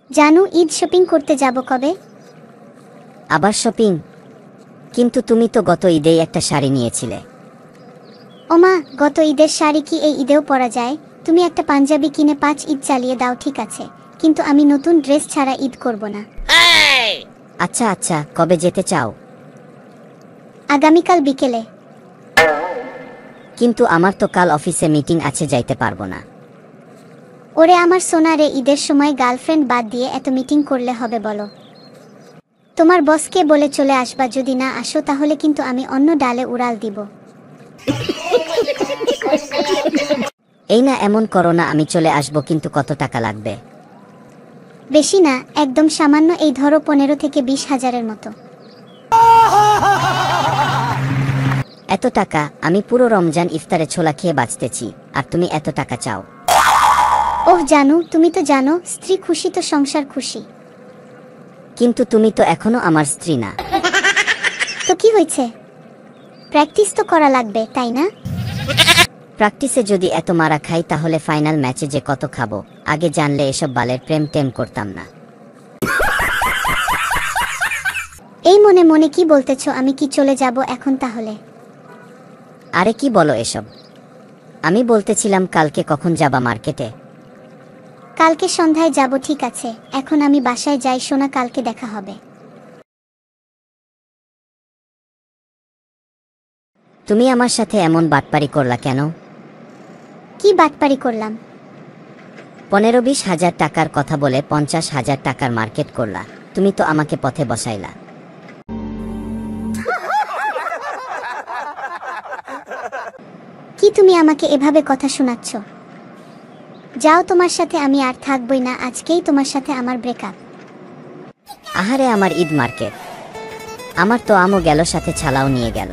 জানু Eid shopping করতে যাব কবে? আবার শপিং? কিন্তু তুমি তো গত ঈদেই একটা শাড়ি নিয়েছিলে। ওমা, গত ঈদের শাড়ি কি এই ঈদেও পরা যায়? তুমি একটা পাঞ্জাবি কিনে 5 ঈদ চালিয়ে দাও, ঠিক আছে, কিন্তু আমি নতুন ড্রেস ছাড়া ঈদ করব না। আচ্ছা আচ্ছা, কবে যেতে চাও? আগামীকাল বিকেলে। কিন্তু আমার তো কাল অফিসে মিটিং আছে, যাইতে পারবো না। ওরে আমার সোনারে, ঈদের সময় গার্লফ্রেন্ড বাদ দিয়ে এত মিটিং করলে হবে বলো? তোমার বসকে বলে চলে আসবা, যদি না আসো তাহলে কিন্তু আমি অন্য ডালে উড়াল দিব। এই না, এমন করো না, আমি চলে আসবো, কিন্তু কত টাকা লাগবে? বেশি না, একদম সামান্য, এই ধরো 15 থেকে 20 হাজারের মতো। এত টাকা? আমি পুরো রমজান ইফতারে ছোলা খেয়ে বাঁচতেছি, আর তুমি এত টাকা চাও? ওহ জানু, তুমি তো জানো স্ত্রী খুশি তো সংসার খুশি। কিন্তু তুমি তো এখনো আমার স্ত্রী না। তো কি হয়েছে? প্র্যাকটিস তো করা লাগবে, তাই না? প্র্যাকটিসে যদি এত মারা খাই তাহলে ফাইনাল ম্যাচে যে কত খাবো। আগে জানলে এসব বালের প্রেম টেম করতাম না। এই মনে মনে কি বলতেছো? আমি কি চলে যাব এখন তাহলে? আরে কি বলো এসব? আমি বলতেছিলাম কালকে কখন যাবা মার্কেটে? কালকে সন্ধ্যায় যাব। ঠিক আছে, এখন আমি বাসায় যাই সোনা, কালকে দেখা হবে। তুমি আমার সাথে এমন বাটপারি করলা কেন? কি বাটপারি করলাম? 15-20 হাজার টাকার কথা বলে 50,000 টাকার মার্কেট করলা। তুমি তো আমাকে পথে বসাইলা। কি তুমি আমাকে এভাবে কথা শোনাচ্ছ? যাও, তোমার সাথে আমি আর থাকবই না, আজকেই তোমার সাথে আমার ব্রেকআপ। আহারে আমার ঈদ মার্কেট, আমার তো আমও গেল, সাথে ছালাও নিয়ে গেল।